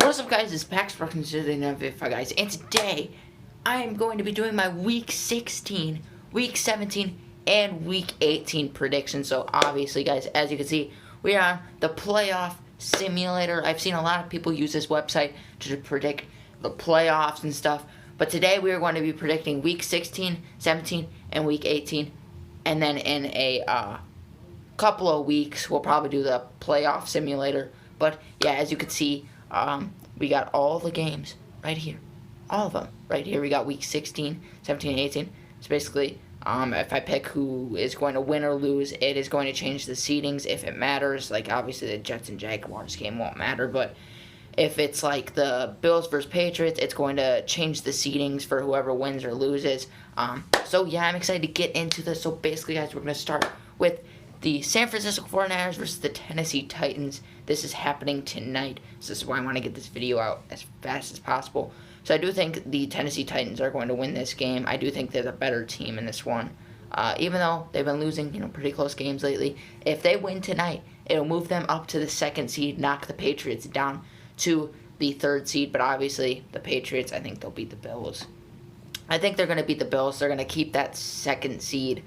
What's up, guys? It's Pax from guys, and today I am going to be doing my Week 16, Week 17, and Week 18 predictions. So obviously, guys, as you can see, we are on the playoff simulator. I've seen a lot of people use this website to predict the playoffs and stuff. But today we are going to be predicting Week 16, 17, and Week 18. And then in a couple of weeks, we'll probably do the playoff simulator. But yeah, as you can see, we got all the games right here. All of them right here. We got Week 16, 17, and 18. So basically, if I pick who is going to win or lose, it is going to change the seedings if it matters. Like, obviously, the Jets and Jaguars game won't matter. But if it's like the Bills versus Patriots, it's going to change the seedings for whoever wins or loses. So, yeah, I'm excited to get into this. So, basically, guys, we're going to start with the San Francisco 49ers versus the Tennessee Titans. This is happening tonight, so this is why I want to get this video out as fast as possible. So I do think the Tennessee Titans are going to win this game. I do think they're the better team in this one. Even though they've been losing, pretty close games lately. If they win tonight, it'll move them up to the 2nd seed, knock the Patriots down to the 3rd seed. But obviously, the Patriots, I think they'll beat the Bills. I think they're going to beat the Bills. They're going to keep that 2nd seed.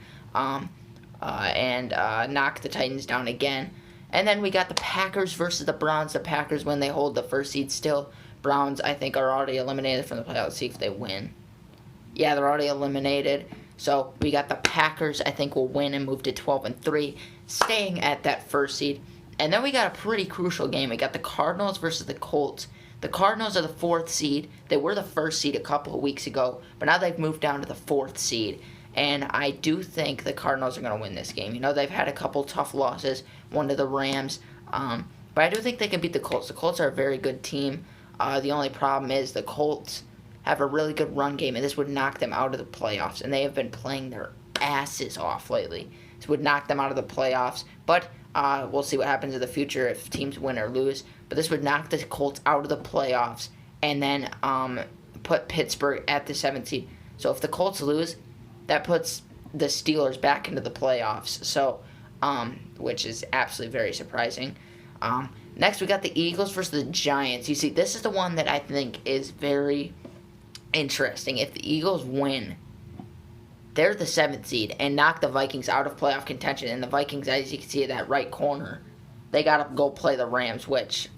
And knock the Titans down again. And then we got the Packers versus the Browns. The Packers win. They hold the 1st seed still. Browns, I think, are already eliminated from the playoffs. Let's see if they win. Yeah, they're already eliminated. So we got the Packers, I think, will win and move to 12-3, staying at that 1st seed. And then we got a pretty crucial game. We got the Cardinals versus the Colts. The Cardinals are the 4th seed. They were the 1st seed a couple of weeks ago, but now they've moved down to the 4th seed. And I do think the Cardinals are going to win this game. They've had a couple tough losses, one to the Rams. But I do think they can beat the Colts. The Colts are a very good team. The only problem is the Colts have a really good run game, and this would knock them out of the playoffs. And they have been playing their asses off lately. This would knock them out of the playoffs. But we'll see what happens in the future if teams win or lose. But this would knock the Colts out of the playoffs and then put Pittsburgh at the 7th seed. So if the Colts lose, that puts the Steelers back into the playoffs, so which is absolutely very surprising. Next, we got the Eagles versus the Giants. You see, this is the one that I think is very interesting. If the Eagles win, they're the 7th seed and knock the Vikings out of playoff contention. And the Vikings, as you can see in that right corner, they got to go play the Rams, which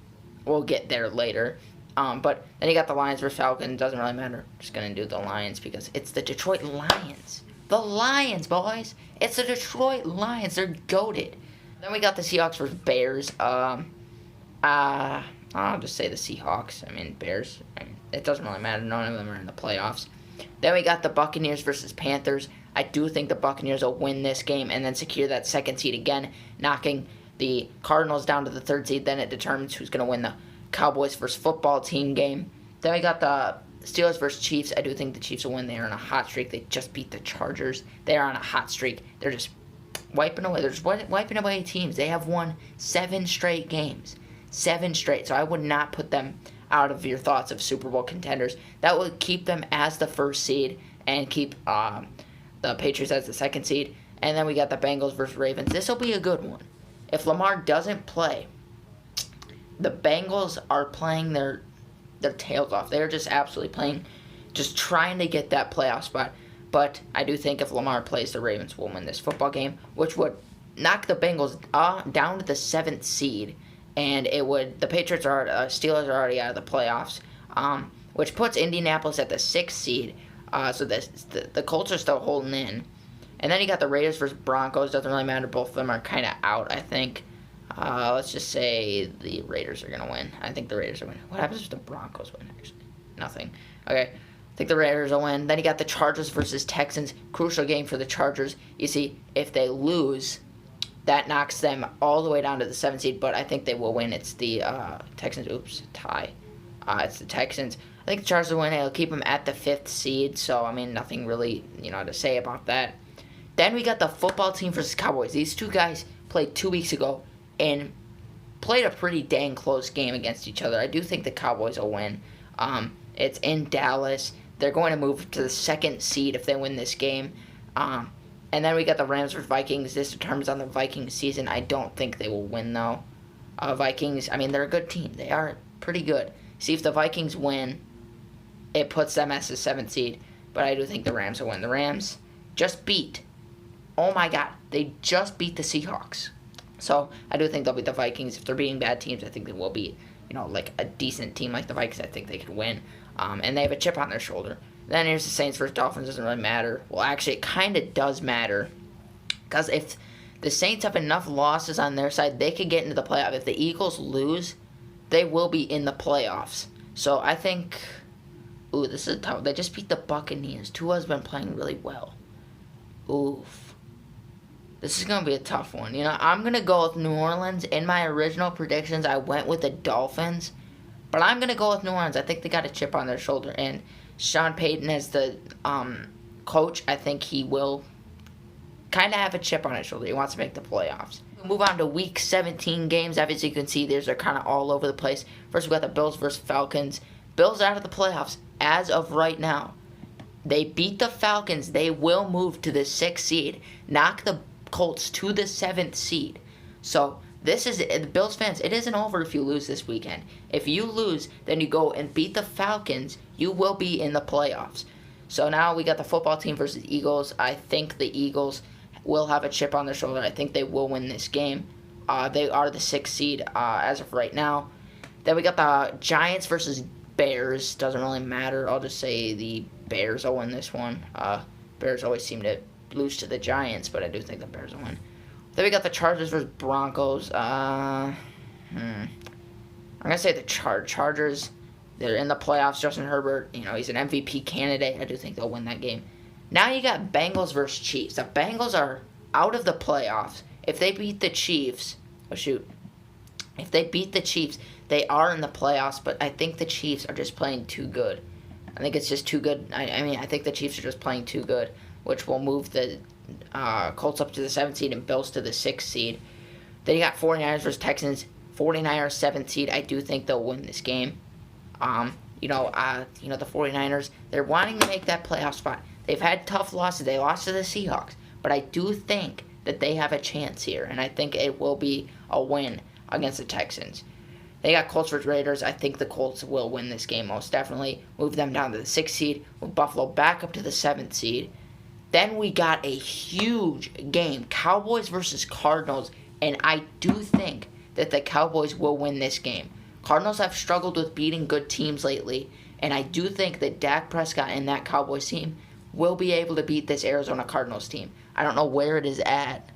we'll get there later. But then you got the Lions versus Falcons. Doesn't really matter. I'm just going to do the Lions because it's the Detroit Lions. The Lions, boys. It's the Detroit Lions. They're goated. Then we got the Seahawks versus Bears. I'll just say the Seahawks. Bears. It doesn't really matter. None of them are in the playoffs. Then we got the Buccaneers versus Panthers. I do think the Buccaneers will win this game and then secure that 2nd seed again, knocking the Cardinals down to the 3rd seed. Then it determines who's going to win the Cowboys versus football team game. Then we got the Steelers versus Chiefs. I do think the Chiefs will win. They are on a hot streak. They just beat the Chargers. They are on a hot streak. They're just wiping away. They're just wiping away teams. They have won 7 straight games. 7 straight. So I would not put them out of your thoughts of Super Bowl contenders. That would keep them as the 1st seed and keep the Patriots as the 2nd seed. And then we got the Bengals versus Ravens. This will be a good one. If Lamar doesn't play, the Bengals are playing their tails off. They're just absolutely playing, just trying to get that playoff spot. But I do think if Lamar plays, the Ravens will win this football game, which would knock the Bengals down to the 7th seed. And the Patriots Steelers are already out of the playoffs, which puts Indianapolis at the 6th seed. So the Colts are still holding in. And then you got the Raiders versus Broncos. Doesn't really matter. Both of them are kind of out, I think. Let's just say the Raiders are going to win. I think the Raiders are winning. What happens if the Broncos win, actually? Nothing. Okay. I think the Raiders will win. Then you got the Chargers versus Texans. Crucial game for the Chargers. You see, if they lose, that knocks them all the way down to the 7th seed, but I think they will win. It's the Texans. Oops, tie. It's the Texans. I think the Chargers will win. It'll keep them at the 5th seed, so, nothing really, to say about that. Then we got the football team versus Cowboys. These two guys played 2 weeks ago and played a pretty dang close game against each other. I do think the Cowboys will win. It's in Dallas. They're going to move to the 2nd seed if they win this game. And then we got the Rams versus Vikings. This determines on the Vikings season. I don't think they will win, though. Vikings, they're a good team. They are pretty good. See, if the Vikings win, it puts them as the 7th seed. But I do think the Rams will win. The Rams just beat, oh my God, they just beat the Seahawks. So I do think they'll beat the Vikings. If they're beating bad teams, I think they will beat, like a decent team like the Vikings. I think they could win. And they have a chip on their shoulder. Then here's the Saints versus Dolphins. Doesn't really matter. Well, actually, it kind of does matter. Because if the Saints have enough losses on their side, they could get into the playoff. If the Eagles lose, they will be in the playoffs. So I think, this is tough. They just beat the Buccaneers. Tua's been playing really well. Oof. This is going to be a tough one. I'm going to go with New Orleans. In my original predictions, I went with the Dolphins. But I'm going to go with New Orleans. I think they got a chip on their shoulder. And Sean Payton as the coach, I think he will kind of have a chip on his shoulder. He wants to make the playoffs. We move on to Week 17 games. Obviously, you can see these are kind of all over the place. First, we got the Bills versus Falcons. Bills out of the playoffs as of right now. They beat the Falcons. They will move to the 6th seed. Knock the Colts to the 7th seed. So, this is the Bills fans. It isn't over if you lose this weekend. If you lose, then you go and beat the Falcons. You will be in the playoffs. So now we got the football team versus Eagles. I think the Eagles will have a chip on their shoulder. I think they will win this game. They are the 6th seed as of right now. Then we got the Giants versus Bears. Doesn't really matter. I'll just say the Bears will win this one. Bears always seem to lose to the Giants, but I do think the Bears will win. Then we got the Chargers versus Broncos. I'm going to say the Chargers. They're in the playoffs. Justin Herbert, he's an MVP candidate. I do think they'll win that game. Now you got Bengals versus Chiefs. The Bengals are out of the playoffs. If they beat the Chiefs, if they beat the Chiefs, they are in the playoffs, but I think the Chiefs are just playing too good. I think it's just too good. I think the Chiefs are just playing too good, which will move the Colts up to the 7th seed and Bills to the 6th seed. Then you got 49ers versus Texans. 49ers 7th seed. I do think they'll win this game. The 49ers, they're wanting to make that playoff spot. They've had tough losses. They lost to the Seahawks. But I do think that they have a chance here, and I think it will be a win against the Texans. They got Colts versus Raiders. I think the Colts will win this game most definitely. Move them down to the 6th seed. Move Buffalo back up to the 7th seed. Then we got a huge game, Cowboys versus Cardinals, and I do think that the Cowboys will win this game. Cardinals have struggled with beating good teams lately, and I do think that Dak Prescott and that Cowboys team will be able to beat this Arizona Cardinals team. I don't know where it is at.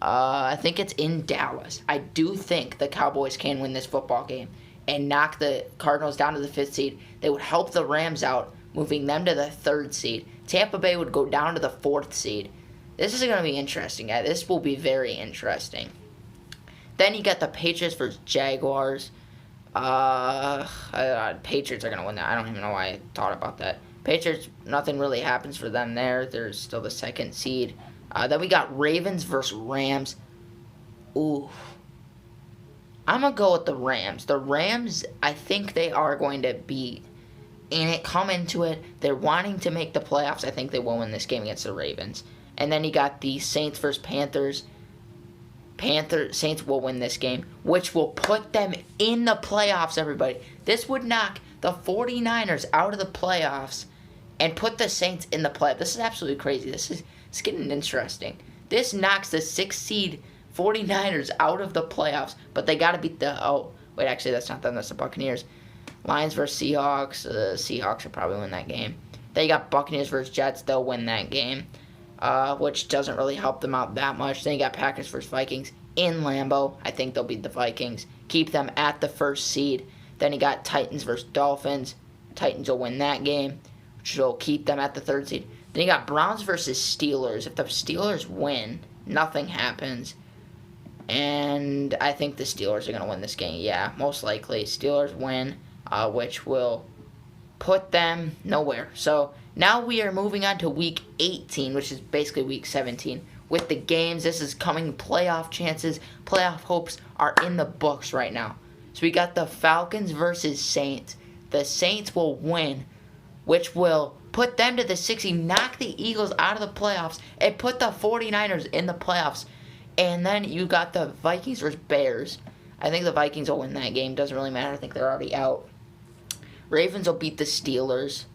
I think it's in Dallas. I do think the Cowboys can win this football game and knock the Cardinals down to the 5th seed. They would help the Rams out, moving them to the 3rd seed. Tampa Bay would go down to the 4th seed. This is going to be interesting, guys. This will be very interesting. Then you got the Patriots versus Jaguars. Patriots are going to win that. I don't even know why I thought about that. Patriots, nothing really happens for them there. They're still the 2nd seed. Then we got Ravens versus Rams. Ooh. I'm going to go with the Rams. The Rams, I think they are going to be in it, come into it. They're wanting to make the playoffs. I think they will win this game against the Ravens. And then you got the Saints versus Panthers. Saints will win this game, which will put them in the playoffs, everybody. This would knock the 49ers out of the playoffs and put the Saints in the playoffs. This is absolutely crazy. It's getting interesting. This knocks the 6th seed 49ers out of the playoffs, but they got to beat the... Oh, wait, actually, that's not them. That's the Buccaneers. Lions versus Seahawks. The Seahawks will probably win that game. Then you got Buccaneers versus Jets. They'll win that game, which doesn't really help them out that much. Then you got Packers versus Vikings in Lambeau. I think they'll beat the Vikings. Keep them at the 1st seed. Then you got Titans versus Dolphins. Titans will win that game, which will keep them at the 3rd seed. Then you got Browns versus Steelers. If the Steelers win, nothing happens. And I think the Steelers are going to win this game. Yeah, most likely. Steelers win, which will put them nowhere. So now we are moving on to Week 18, which is basically Week 17. With the games, this is coming playoff chances. Playoff hopes are in the books right now. So we got the Falcons versus Saints. The Saints will win, which will put them to the 6th seed, knock the Eagles out of the playoffs, and put the 49ers in the playoffs. And then you got the Vikings versus Bears. I think the Vikings will win that game. Doesn't really matter. I think they're already out. Ravens will beat the Steelers.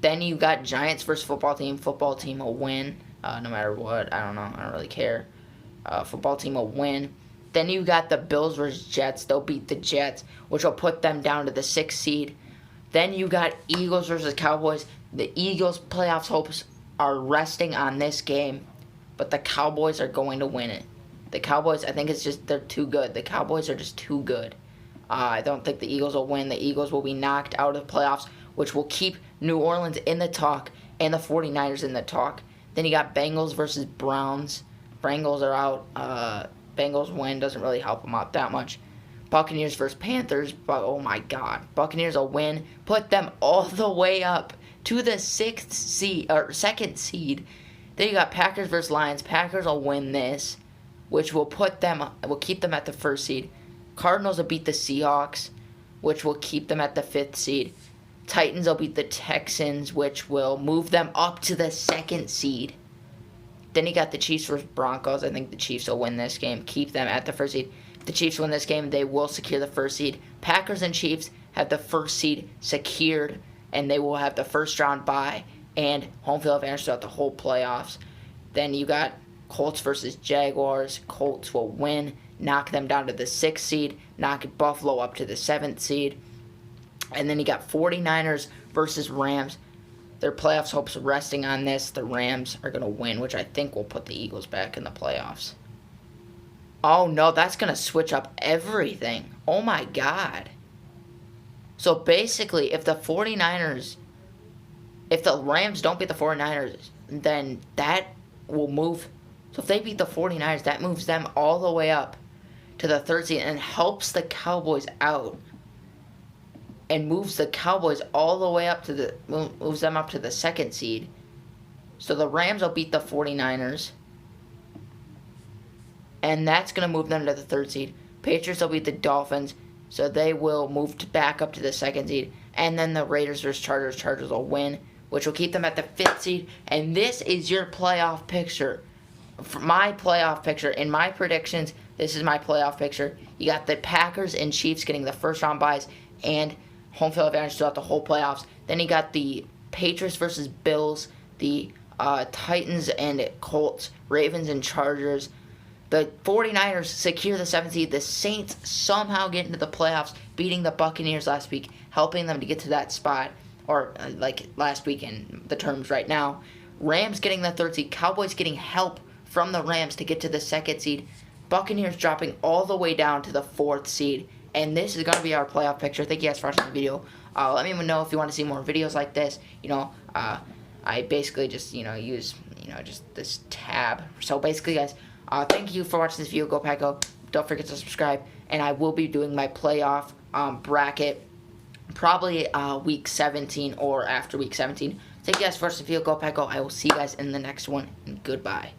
Then you got Giants versus football team. Football team will win, no matter what. I don't know. I don't really care. Football team will win. Then you got the Bills versus Jets. They'll beat the Jets, which will put them down to the 6th seed. Then you got Eagles versus Cowboys. The Eagles' playoffs hopes are resting on this game, but the Cowboys are going to win it. The Cowboys, I think it's just they're too good. The Cowboys are just too good. I don't think the Eagles will win. The Eagles will be knocked out of the playoffs, which will keep New Orleans in the talk and the 49ers in the talk. Then you got Bengals versus Browns. Bengals are out. Bengals win. Doesn't really help them out that much. Buccaneers versus Panthers. But oh my God. Buccaneers will win. Put them all the way up to the 6th seed, or 2nd seed. Then you got Packers versus Lions. Packers will win this, which will keep them at the 1st seed. Cardinals will beat the Seahawks, which will keep them at the 5th seed. Titans will beat the Texans, which will move them up to the 2nd seed. Then you got the Chiefs versus Broncos. I think the Chiefs will win this game, keep them at the 1st seed. If the Chiefs win this game, they will secure the 1st seed. Packers and Chiefs have the 1st seed secured, and they will have the 1st round bye and home field advantage throughout the whole playoffs. Then you got Colts versus Jaguars. Colts will win, knock them down to the 6th seed, knock Buffalo up to the 7th seed. And then you got 49ers versus Rams. Their playoffs hopes resting on this. The Rams are going to win, which I think will put the Eagles back in the playoffs. Oh no, that's going to switch up everything. Oh my God. So basically, if the Rams don't beat the 49ers, then that will move. So if they beat the 49ers, that moves them all the way up to the 3rd seed and helps the Cowboys out. And moves the Cowboys all the way up to moves them up to the 2nd seed. So the Rams will beat the 49ers. And that's going to move them to the 3rd seed. Patriots will beat the Dolphins. So they will move back up to the 2nd seed. And then the Raiders versus Chargers. Chargers will win, which will keep them at the 5th seed. And this is your playoff picture. For my playoff picture. In my predictions, this is my playoff picture. You got the Packers and Chiefs getting the 1st round byes and home field advantage throughout the whole playoffs. Then you got the Patriots versus Bills, the Titans and Colts, Ravens and Chargers. The 49ers secure the 7th seed. The Saints somehow get into the playoffs, beating the Buccaneers last week, helping them to get to that spot, or like last week in the terms right now. Rams getting the 3rd seed. Cowboys getting help from the Rams to get to the 2nd seed. Buccaneers dropping all the way down to the 4th seed. And this is going to be our playoff picture. Thank you guys for watching the video. Let me know if you want to see more videos like this. I basically just, use, just this tab. So basically, guys, thank you for watching this video. Go Pack Go. Don't forget to subscribe. And I will be doing my playoff bracket probably week 17 or after week 17. Thank you guys for watching the video. Go Pack Go. I will see you guys in the next one. And goodbye.